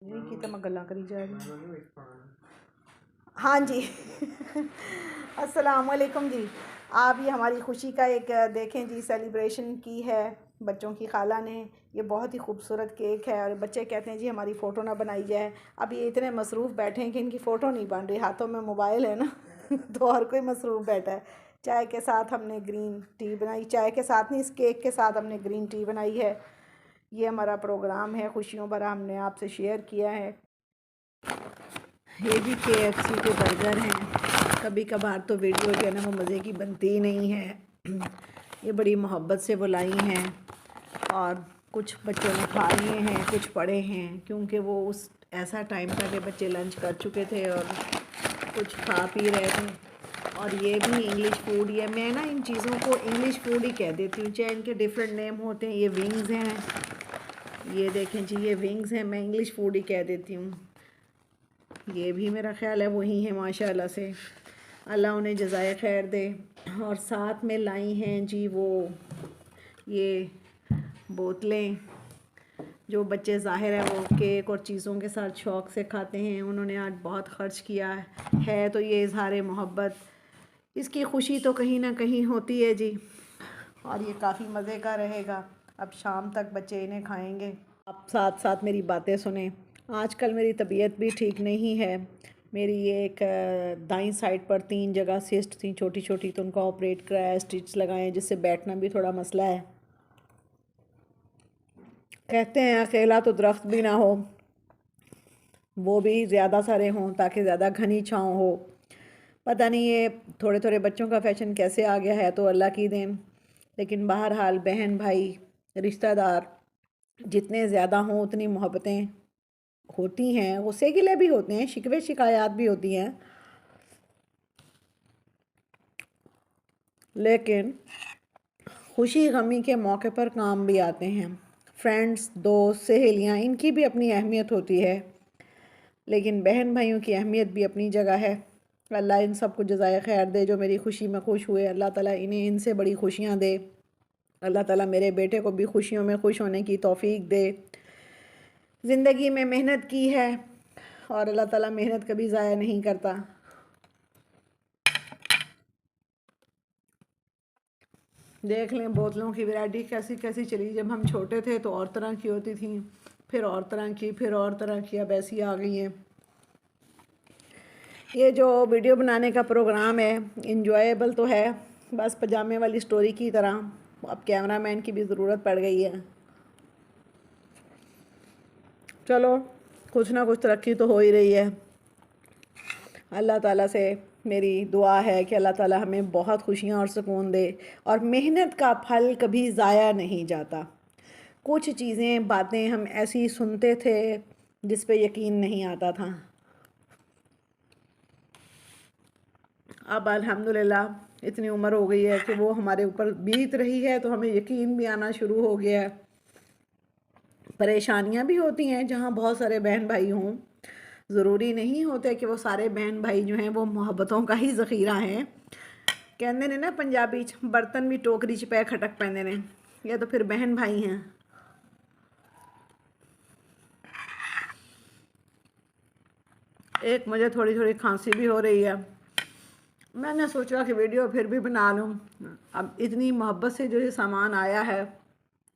जी की तो मैं गल्लां करी जा रही। हाँ जी। अस्सलाम वालेकुम जी। आप ये हमारी खुशी का एक देखें जी, सेलिब्रेशन की है बच्चों की खाला ने। ये बहुत ही खूबसूरत केक है और बच्चे कहते हैं जी हमारी फ़ोटो ना बनाई जाए। अब ये इतने मसरूफ़ बैठे हैं कि इनकी फ़ोटो नहीं बन रही, हाथों में मोबाइल है ना। तो हर कोई मसरूफ़ बैठा है। चाय के साथ हमने ग्रीन टी बनाई, चाय के साथ नहीं, इस केक के साथ हमने ग्रीन टी बनाई है। ये हमारा प्रोग्राम है खुशियों भरा, हमने आपसे शेयर किया है। ये भी KFC के बर्गर हैं। कभी कभार तो वीडियो जो है ना वो मज़े की बनती ही नहीं है। ये बड़ी मोहब्बत से बुलाई हैं और कुछ बच्चों ने खा लिए हैं, कुछ पड़े हैं, क्योंकि वो उस ऐसा टाइम था कि बच्चे लंच कर चुके थे और कुछ खा पी रहे थे। और ये भी इंग्लिश फूड, ये मैं ना इन चीज़ों को इंग्लिश फूड ही कह देती हूँ, चाहे इनके डिफरेंट नेम होते हैं। ये विंग्स हैं, ये देखें जी, ये विंग्स हैं, मैं इंग्लिश फूड ही कह देती हूँ। ये भी मेरा ख़्याल है वही है, माशाल्लाह से, अल्लाह उन्हें जज़ाए खैर दे। और साथ में लाई हैं जी वो ये बोतलें, जो बच्चे ज़ाहिर है वो केक और चीज़ों के साथ शौक़ से खाते हैं। उन्होंने आज बहुत ख़र्च किया है, तो ये इज़हार मोहब्बत, इसकी खुशी तो कहीं ना कहीं होती है जी। और ये काफ़ी मज़े का रहेगा। अब शाम तक बच्चे इन्हें खाएंगे। आप साथ साथ मेरी बातें सुने। आजकल मेरी तबीयत भी ठीक नहीं है। मेरी ये एक दाईं साइड पर 3 जगह सिस्ट थी छोटी छोटी, तो उनको ऑपरेट कराया, स्टिच लगाए, जिससे बैठना भी थोड़ा मसला है। कहते हैं अकेला तो दरख्त भी ना हो, वो भी ज़्यादा सारे हों ताकि ज़्यादा घनी छाँव हो। पता नहीं ये थोड़े थोड़े बच्चों का फैशन कैसे आ गया है, तो अल्लाह की देन। लेकिन बहरहाल बहन भाई रिश्तेदार जितने ज़्यादा हों उतनी मोहब्बतें होती हैं, गुस्से गिले भी होते हैं, शिकवे शिकायत भी होती हैं, लेकिन खुशी गमी के मौके पर काम भी आते हैं। फ्रेंड्स, दोस्त, सहेलियाँ, इनकी भी अपनी अहमियत होती है, लेकिन बहन भाइयों की अहमियत भी अपनी जगह है। अल्लाह इन सबको जज़ाए खैर दे जो मेरी खुशी में खुश हुए। अल्लाह ताला इन्हें इनसे बड़ी खुशियाँ दे। अल्लाह ताला मेरे बेटे को भी खुशियों में खुश होने की तौफीक दे। ज़िंदगी में मेहनत की है और अल्लाह ताला मेहनत कभी ज़ाया नहीं करता। देख लें बोतलों की वैरायटी कैसी कैसी चली। जब हम छोटे थे तो और तरह की होती थी, फिर और तरह की, फिर और तरह की, अब ऐसी आ गई हैं। ये जो वीडियो बनाने का प्रोग्राम है इंजॉयबल तो है, बस पजामे वाली स्टोरी की तरह अब कैमरामैन की भी ज़रूरत पड़ गई है। चलो, कुछ ना कुछ तरक्की तो हो ही रही है। अल्लाह ताला से मेरी दुआ है कि अल्लाह ताला हमें बहुत खुशियाँ और सुकून दे, और मेहनत का फल कभी ज़ाया नहीं जाता। कुछ चीज़ें, बातें हम ऐसी सुनते थे जिस पे यकीन नहीं आता था। अब अल्हम्दुलिल्लाह इतनी उम्र हो गई है कि वो हमारे ऊपर बीत रही है, तो हमें यकीन भी आना शुरू हो गया है। परेशानियां भी होती हैं जहाँ बहुत सारे बहन भाई हों, ज़रूरी नहीं होते कि वो सारे बहन भाई जो हैं वो मोहब्बतों का ही ज़ख़ीरा हैं। कहते ने ना पंजाबी बर्तन भी टोकरी च पै खटक पैंदे ने, ये तो फिर बहन भाई हैं। एक मुझे थोड़ी थोड़ी खांसी भी हो रही है। मैंने सोचा कि वीडियो फिर भी बना लूँ। अब इतनी मोहब्बत से जो ये सामान आया है,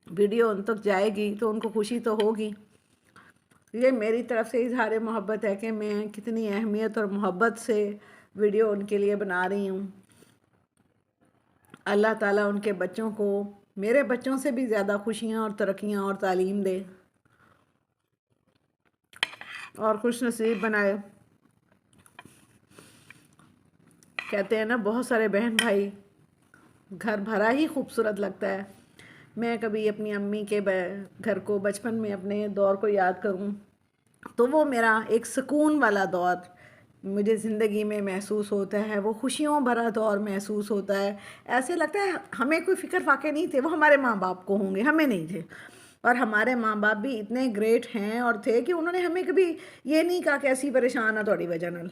वीडियो उन तक जाएगी तो उनको खुशी तो होगी। ये मेरी तरफ से इजहार मोहब्बत है कि मैं कितनी अहमियत और मोहब्बत से वीडियो उनके लिए बना रही हूँ। अल्लाह ताला उनके बच्चों को मेरे बच्चों से भी ज़्यादा खुशियाँ और तरक्कियाँ और तालीम दे और खुश नसीब बनाए। कहते हैं ना, बहुत सारे बहन भाई, घर भरा ही खूबसूरत लगता है। मैं कभी अपनी अम्मी के घर को, बचपन में अपने दौर को याद करूं तो वो मेरा एक सुकून वाला दौर मुझे ज़िंदगी में महसूस होता है। वो खुशियों भरा दौर महसूस होता है। ऐसे लगता है हमें कोई फ़िक्र फाके नहीं थे, वो हमारे माँ बाप को होंगे, हमें नहीं थे। और हमारे माँ बाप भी इतने ग्रेट हैं और थे कि उन्होंने हमें कभी ये नहीं कहा कि ऐसी परेशान है थोड़ी वजह नाल।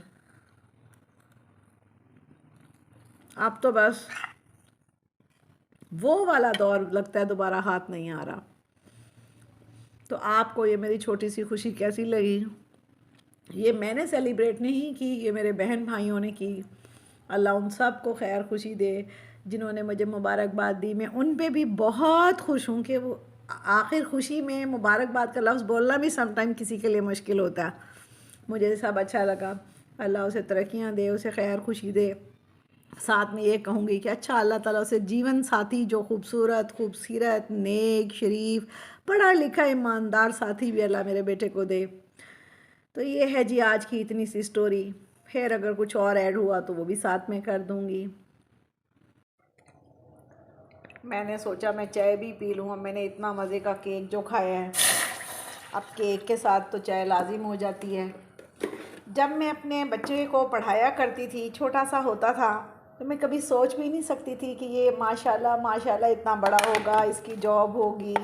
अब तो बस वो वाला दौर लगता है दोबारा हाथ नहीं आ रहा। तो आपको ये मेरी छोटी सी खुशी कैसी लगी? ये मैंने सेलिब्रेट नहीं की, ये मेरे बहन भाइयों ने की। अल्लाह उन सब को खैर खुशी दे जिन्होंने मुझे मुबारकबाद दी। मैं उन पे भी बहुत खुश हूँ कि वो आखिर खुशी में मुबारकबाद का लफ्ज़ बोलना भी समटाइम किसी के लिए मुश्किल होता है। मुझे सब अच्छा लगा। अल्लाह उसे तरक्कियाँ दे, उसे खैर खुशी दे। साथ में ये कहूँगी कि अच्छा अल्लाह ताला उसे जीवन साथी जो खूबसूरत खूबसीरत नेक शरीफ पढ़ा लिखा ईमानदार साथी भी अल्लाह मेरे बेटे को दे। तो ये है जी आज की इतनी सी स्टोरी। फिर अगर कुछ और ऐड हुआ तो वो भी साथ में कर दूँगी। मैंने सोचा मैं चाय भी पी लूँ। मैंने इतना मज़े का केक जो खाया है, अब केक के साथ तो चाय लाजिम हो जाती है। जब मैं अपने बच्चे को पढ़ाया करती थी, छोटा सा होता था, तो मैं कभी सोच भी नहीं सकती थी कि ये माशाल्लाह माशाल्लाह इतना बड़ा होगा, इसकी जॉब होगी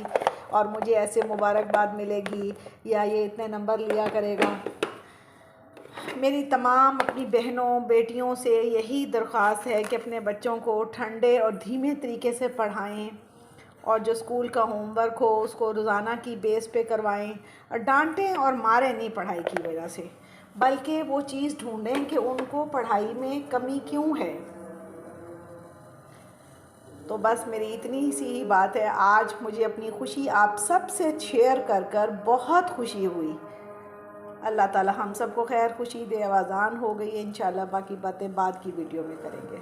और मुझे ऐसे मुबारकबाद मिलेगी या ये इतने नंबर लिया करेगा। मेरी तमाम अपनी बहनों बेटियों से यही दरख्वास्त है कि अपने बच्चों को ठंडे और धीमे तरीके से पढ़ाएं और जो स्कूल का होमवर्क हो उसको रोज़ाना की बेस पे करवाएं और डांटें और मारें नहीं पढ़ाई की वजह से, बल्कि वो चीज़ ढूंढें कि उनको पढ़ाई में कमी क्यों है। तो बस मेरी इतनी सी ही बात है। आज मुझे अपनी खुशी आप सब से शेयर कर कर बहुत खुशी हुई। अल्लाह ताला हम सबको खैर खुशी दे। आवाज़ान हो गई है, इंशाल्लाह बाकी बातें बाद की वीडियो में करेंगे।